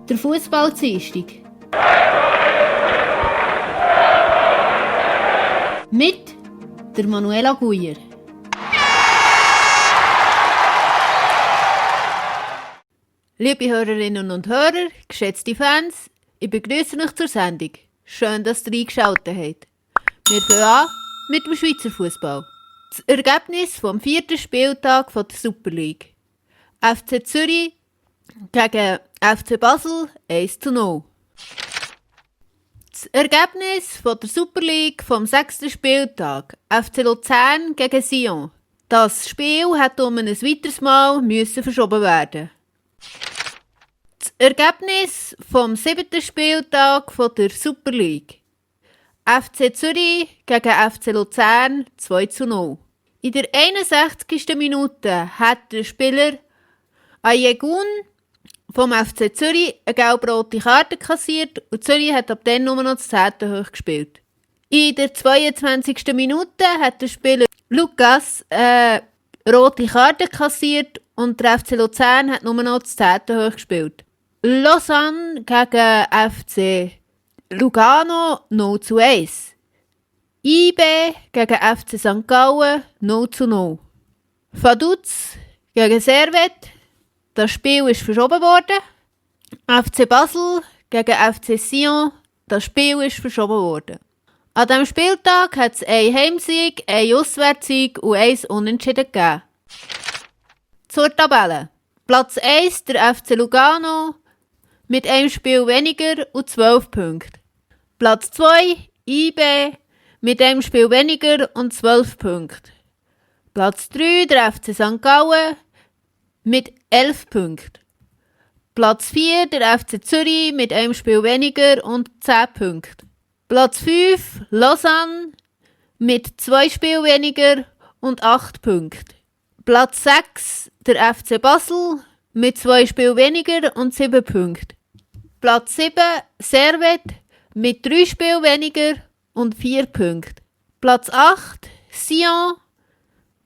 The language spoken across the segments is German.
Der Fußball-Dienstag. Mit der Manuela Guyer. Liebe Hörerinnen und Hörer, geschätzte Fans, ich begrüße euch zur Sendung. Schön, dass ihr eingeschaltet habt. Wir fangen an mit dem Schweizer Fußball. Das Ergebnis vom 4. Spieltag der Super League. FC Zürich gegen FC Basel 1:0. Das Ergebnis der Super League vom 6. Spieltag. FC Luzern gegen Sion. Das Spiel hätte um ein weiteres Mal verschoben werden. Das Ergebnis vom 7. Spieltag der Super League. FC Zürich gegen FC Luzern 2:0. In der 61. Minute hat der Spieler Ayegun vom FC Zürich eine gelb-rote Karte kassiert und Zürich hat ab dann nur noch das 10. hoch gespielt. In der 22. Minute hat der Spieler Lukas eine rote Karte kassiert und der FC Luzern hat nur noch das 10. hoch gespielt. Lausanne gegen FC Lugano 0:1. IB gegen FC St. Gallen 0:0. Vaduz gegen Servette. Das Spiel ist verschoben worden. FC Basel gegen FC Sion. Das Spiel ist verschoben worden. An diesem Spieltag hat es einen Heimsieg, einen Auswärtssieg und 1 Unentschieden gegeben. Zur Tabelle. Platz 1 der FC Lugano mit einem Spiel weniger und 12 Punkten. Platz 2 IB mit einem Spiel weniger und 12 Punkten. Platz 3 der FC St. Gallen mit 11 Punkten. Platz 4 der FC Zürich mit einem Spiel weniger und 10 Punkten. Platz 5 Lausanne mit 2 Spielen weniger und 8 Punkten. Platz 6 der FC Basel mit 2 Spielen weniger und 7 Punkten. Platz 7 Servette mit 3 Spielen weniger und 4 Punkten. Platz 8 Sion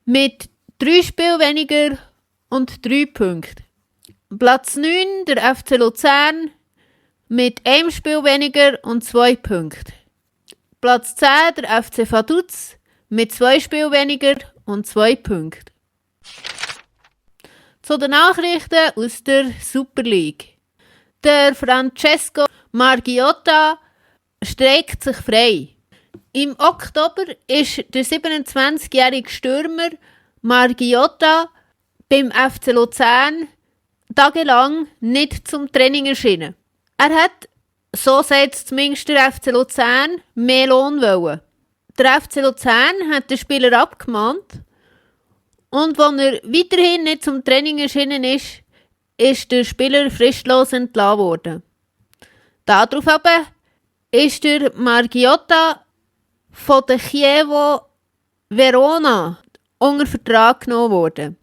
mit 3 Spielen weniger und 3 Punkte. Platz 9 der FC Luzern mit einem Spiel weniger und 2 Punkten. Platz 10 der FC Vaduz mit 2 Spielen weniger und 2 Punkten. Zu den Nachrichten aus der Super League. Der Francesco Margiotta streikt sich frei. Im Oktober ist der 27-jährige Stürmer Margiotta beim FC Luzern tagelang nicht zum Training erschienen. Er hat, so sagt zumindest der FC Luzern, mehr Lohn wollen. Der FC Luzern hat den Spieler abgemahnt und als er weiterhin nicht zum Training erschienen ist der Spieler fristlos entlassen worden. Darauf aber ist der Margiotta von der Chievo Verona unter Vertrag genommen worden.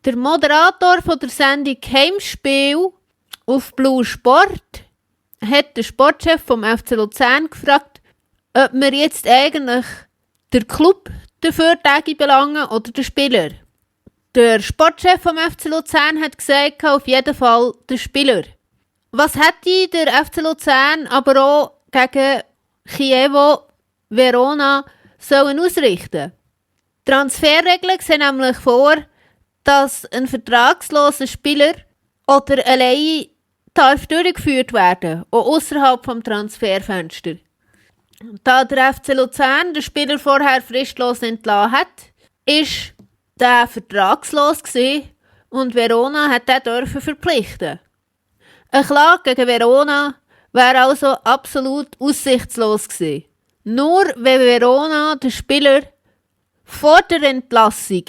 Der Moderator von der Sendung Heimspiel auf Blue Sport hat den Sportchef vom FC Luzern gefragt, ob wir jetzt eigentlich den Club dafür belangen oder den Spieler. Der Sportchef vom FC Luzern hat gesagt, auf jeden Fall der Spieler. Was hätte der FC Luzern aber auch gegen Chievo Verona sollen ausrichten? Die Transferregeln sehen nämlich vor, dass ein vertragsloser Spieler oder allein darf durchgeführt werden, auch außerhalb vom Transferfenster. Da der FC Luzern den Spieler vorher fristlos entlassen hat, ist der vertragslos gewesen und Verona hat den dürfen verpflichten. Eine Klage gegen Verona wäre also absolut aussichtslos gewesen. Nur wenn Verona den Spieler vor der Entlassung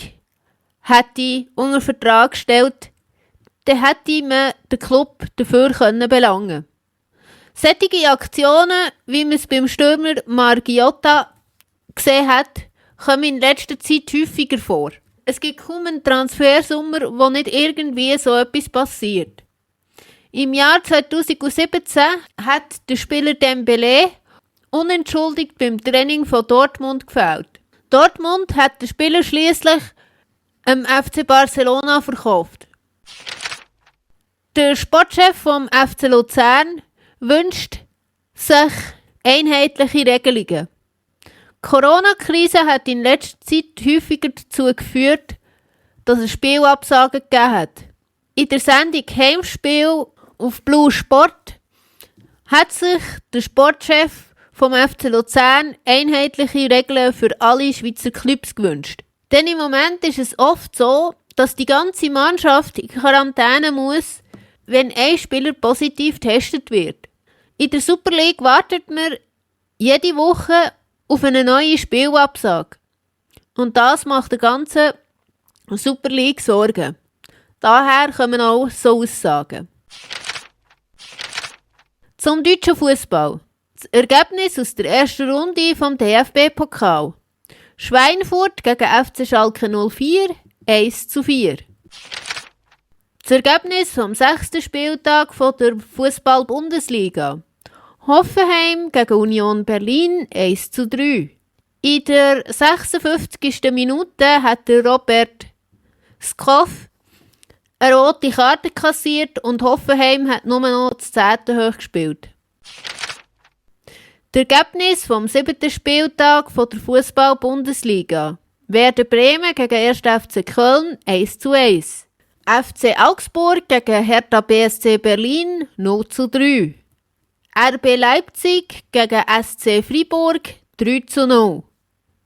hätte unter Vertrag gestellt, dann hätte man den Club dafür belangen können. Solche Aktionen, wie man es beim Stürmer Margiotta gesehen hat, kommen in letzter Zeit häufiger vor. Es gibt kaum einen Transfersommer, wo nicht irgendwie so etwas passiert. Im Jahr 2017 hat der Spieler Dembélé unentschuldigt beim Training von Dortmund gefällt. Dortmund hat den Spieler schliesslich am FC Barcelona verkauft. Der Sportchef vom FC Luzern wünscht sich einheitliche Regelungen. Die Corona-Krise hat in letzter Zeit häufiger dazu geführt, dass es Spielabsagen gegeben hat. In der Sendung Heimspiel auf Blue Sport hat sich der Sportchef vom FC Luzern einheitliche Regeln für alle Schweizer Clubs gewünscht. Denn im Moment ist es oft so, dass die ganze Mannschaft in Quarantäne muss, wenn ein Spieler positiv getestet wird. In der Super League wartet man jede Woche auf eine neue Spielabsage. Und das macht der ganzen Super League Sorgen. Daher kommen auch so Aussagen. Zum deutschen Fußball. Das Ergebnis aus der ersten Runde vom DFB-Pokal. Schweinfurt gegen FC Schalke 04, 1:4. Das Ergebnis vom 6. Spieltag von der Fußball-Bundesliga. Hoffenheim gegen Union Berlin, 1:3. In der 56. Minute hat der Robert Skoff eine rote Karte kassiert und Hoffenheim hat nur noch das 10. hoch gespielt. Das Ergebnis vom 7. Spieltag von der Fußball-Bundesliga. Werder Bremen gegen 1. FC Köln 1:1. FC Augsburg gegen Hertha BSC Berlin 0:3. RB Leipzig gegen SC Freiburg 3:0.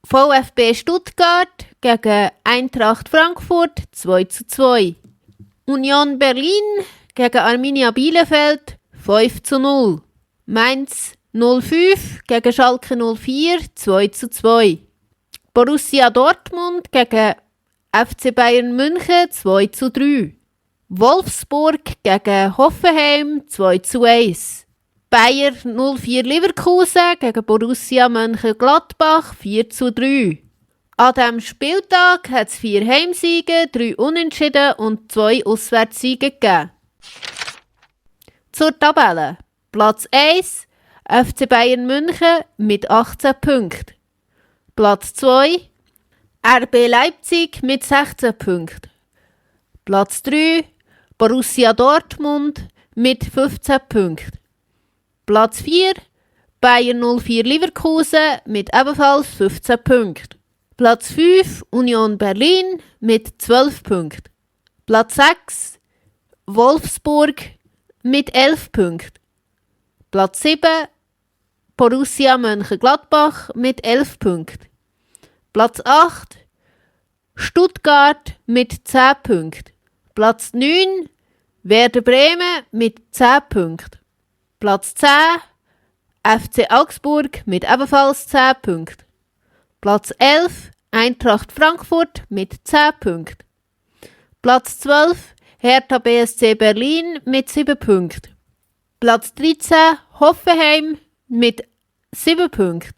VfB Stuttgart gegen Eintracht Frankfurt 2:2. Union Berlin gegen Arminia Bielefeld 5:0. Mainz 05 gegen Schalke 04 2:2. Borussia Dortmund gegen FC Bayern München 2:3. Wolfsburg gegen Hoffenheim 2:1. Bayer 04 Leverkusen gegen Borussia Mönchengladbach 4:3. An diesem Spieltag hat es 4 Heimsiege, 3 Unentschieden und 2 Auswärtssiege gegeben. Zur Tabelle. Platz 1 FC Bayern München mit 18 Punkten. Platz 2 RB Leipzig mit 16 Punkten. Platz 3 Borussia Dortmund mit 15 Punkten. Platz 4 Bayern 04 Leverkusen mit ebenfalls 15 Punkten. Platz 5 Union Berlin mit 12 Punkten. Platz 6 Wolfsburg mit 11 Punkten. Platz 7 Borussia Mönchengladbach mit 11 Punkten. Platz 8 Stuttgart mit 10 Punkten. Platz 9 Werder Bremen mit 10 Punkten. Platz 10 FC Augsburg mit ebenfalls 10 Punkten. Platz 11 Eintracht Frankfurt mit 10 Punkten. Platz 12 Hertha BSC Berlin mit 7 Punkten. Platz 13 Hoffenheim mit 7 Punkten.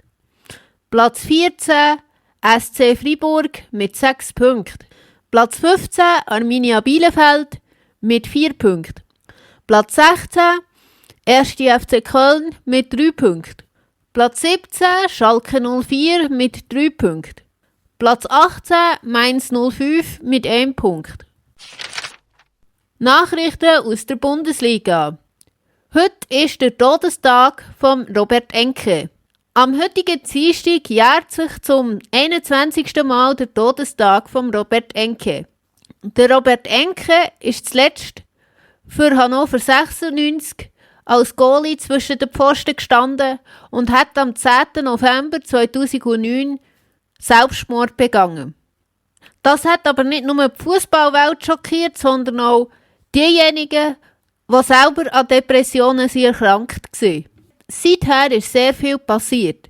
Platz 14 SC Freiburg mit 6 Punkten. Platz 15 Arminia Bielefeld mit 4 Punkten. Platz 16 1. FC Köln mit 3 Punkten. Platz 17 Schalke 04 mit 3 Punkten. Platz 18 Mainz 05 mit 1 Punkt. Nachrichten aus der Bundesliga. Heute ist der Todestag von Robert Enke. Am heutigen Dienstag jährt sich zum 21. Mal der Todestag von Robert Enke. Der Robert Enke ist zuletzt für Hannover 96 als Goalie zwischen den Pfosten gestanden und hat am 10. November 2009 Selbstmord begangen. Das hat aber nicht nur die Fußballwelt schockiert, sondern auch diejenigen, die selber an Depressionen erkrankt waren. Seither ist sehr viel passiert.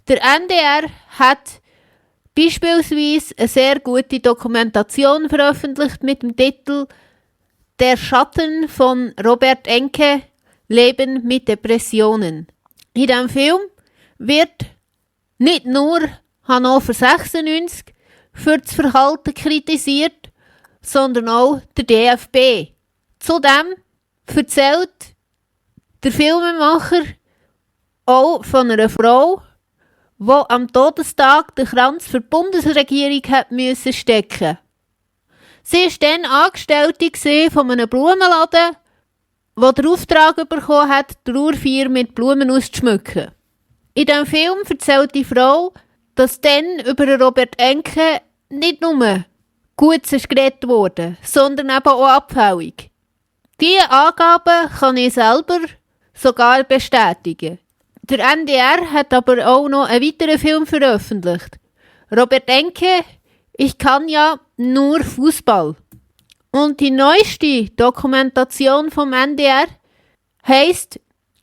Der NDR hat beispielsweise eine sehr gute Dokumentation veröffentlicht mit dem Titel Der Schatten von Robert Enke – Leben mit Depressionen. In diesem Film wird nicht nur Hannover 96 für das Verhalten kritisiert, sondern auch der DFB. Zudem erzählt der Filmemacher auch von einer Frau, die am Todestag den Kranz für die Bundesregierung hat müssen stecken. Sie war dann Angestellte von einem Blumenladen, der den Auftrag bekommen hat, die Trauerfeier mit Blumen auszuschmücken. In diesem Film erzählt die Frau, dass dann über Robert Enke nicht nur Gutes geredet wurde, sondern eben auch abfällig. Diese Angaben kann ich selber sogar bestätigen. Der NDR hat aber auch noch einen weiteren Film veröffentlicht. Robert Enke, ich kann ja nur Fußball. Und die neueste Dokumentation vom NDR heisst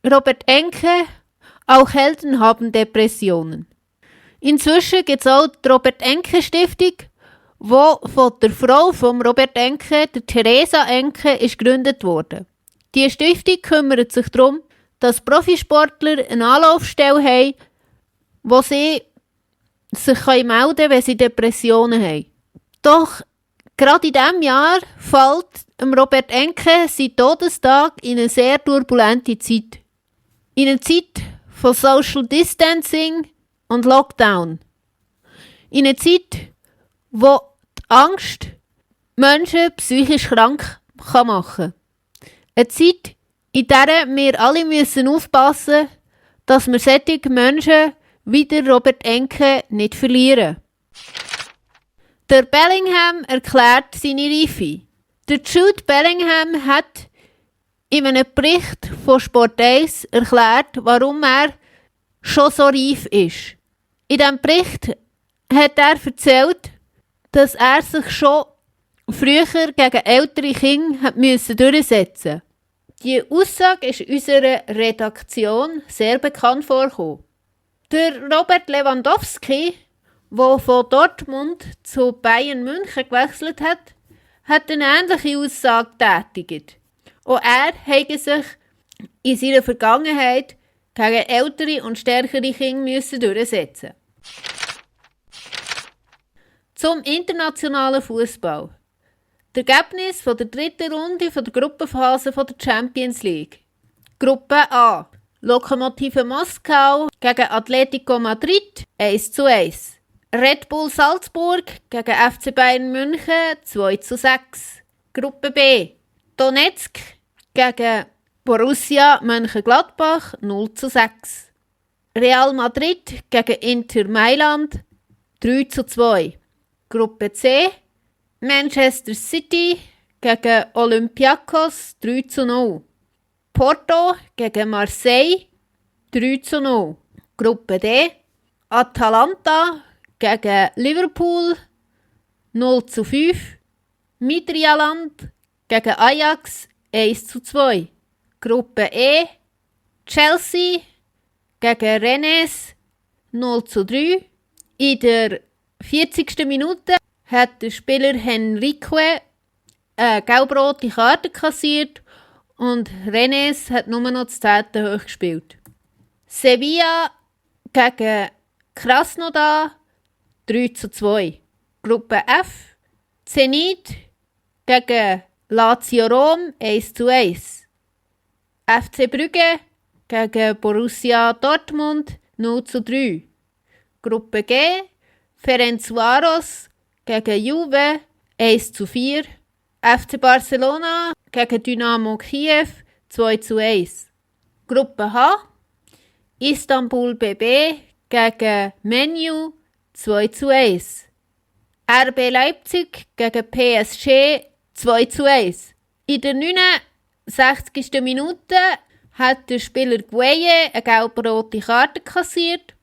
Robert Enke, auch Helden haben Depressionen. Inzwischen gibt es auch die Robert Enke Stiftung, die von der Frau von Robert Enke, der Theresa Enke, ist gegründet wurde. Die Stiftung kümmert sich darum, dass Profisportler eine Anlaufstelle haben, wo sie sich melden können, wenn sie Depressionen haben. Doch gerade in diesem Jahr fällt Robert Enke sein Todestag in eine sehr turbulente Zeit. In eine Zeit von Social Distancing und Lockdown. In einer Zeit, wo die Angst Menschen psychisch krank machen kann. Eine Zeit, in der wir alle aufpassen müssen, dass wir solche Menschen wie der Robert Enke nicht verlieren. Der Bellingham erklärt seine Reife. Der Jude Bellingham hat in einem Bericht von Sport 1 erklärt, warum er schon so reif ist. In diesem Bericht hat er erzählt, dass er sich schon früher gegen ältere Kinder durchsetzen musste. Diese Aussage ist unserer Redaktion sehr bekannt vorgekommen. Der Robert Lewandowski, der von Dortmund zu Bayern München gewechselt hat, hat eine ähnliche Aussage getätigt. Auch er habe sich in seiner Vergangenheit gegen ältere und stärkere Kinder durchsetzen. Zum internationalen Fußball. Das Ergebnis von der dritten Runde von der Gruppenphase von der Champions League. Gruppe A. Lokomotive Moskau gegen Atletico Madrid 1:1. Red Bull Salzburg gegen FC Bayern München 2:6. Gruppe B. Donetsk gegen Borussia Mönchengladbach 0:6. Real Madrid gegen Inter Mailand 3:2. Gruppe C. Manchester City gegen Olympiakos 3:0. Porto gegen Marseille 3:0. Gruppe D. Atalanta gegen Liverpool 0:5. Midtjylland gegen Ajax 1:2. Gruppe E. Chelsea gegen Rennes 0:3. In der 40. Minute hat der Spieler Henrique eine gelb-rote Karte kassiert und Rennes hat nur noch das 10. hoch gespielt. Sevilla gegen Krasnodar 3:2. Gruppe F. Zenit gegen Lazio Rom 1:1. FC Brügge gegen Borussia Dortmund 0:3. Gruppe G. Ferencvaros gegen Juve 1:4. FC Barcelona gegen Dynamo Kiew 2:1. Gruppe H. Istanbul BB gegen Menu 2:1. RB Leipzig gegen PSG 2:1. In der 69. Minute hat der Spieler Gueye eine gelb-rote Karte kassiert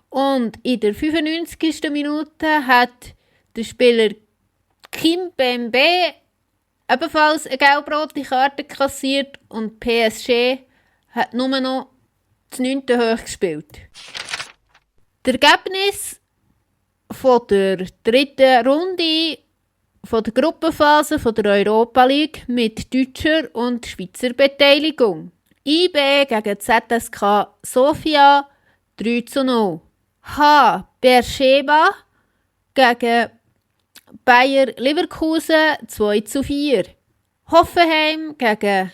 und in der 95. Minute hat der Spieler Kim Pembe ebenfalls eine gelb-rote Karte kassiert und PSG hat nur noch das 9. hoch gespielt. Das Ergebnis von der dritten Runde von der Gruppenphase von der Europa League mit deutscher und Schweizer Beteiligung. IB gegen ZSK Sofia 3:0. H. Beersheba gegen Bayer Leverkusen 2:4. Hoffenheim gegen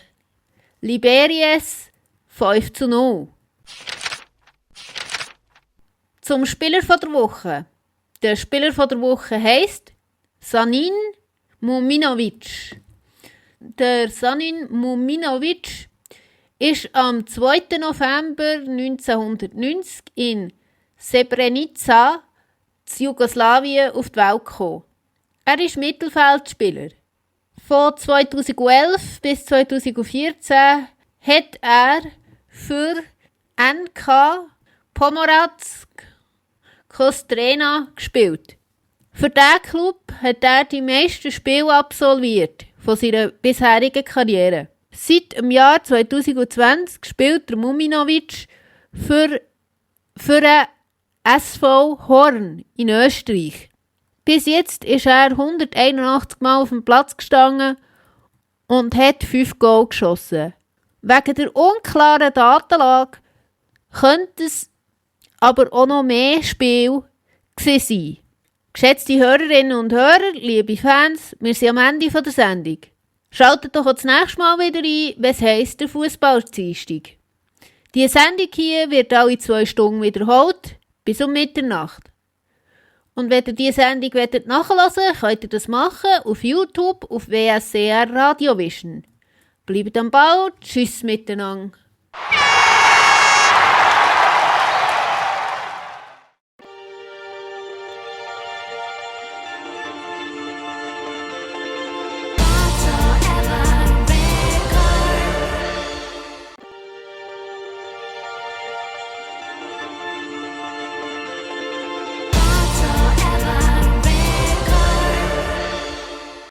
Liberia 5:0. Zum Spieler von der Woche. Der Spieler von der Woche heisst Sanin Muminovic. Der Sanin Muminovic ist am 2. November 1990 in Srebrenica, Jugoslawien, auf die Welt gekommen. Er ist Mittelfeldspieler. Von 2011 bis 2014 hat er für NK Pomoravsk Kostrena gespielt. Für diesen Club hat er die meisten Spiele absolviert von seiner bisherigen Karriere. Seit dem Jahr 2020 spielt der Muminovic für den SV Horn in Österreich. Bis jetzt ist er 181 Mal auf dem Platz gestanden und hat 5 Goal geschossen. Wegen der unklaren Datenlage könnte es aber auch noch mehr Spiele gewesen sein. Geschätzte Hörerinnen und Hörer, liebe Fans, wir sind am Ende der Sendung. Schaltet doch auch das nächste Mal wieder ein, was heisst der Fußball-Dienstag. Die Sendung hier wird alle 2 Stunden wiederholt, bis um Mitternacht. Und wenn ihr diese Sendung nachhören wollt, könnt ihr das machen auf YouTube, auf WSCR Radio Vision. Bleibt am Ball, tschüss miteinander.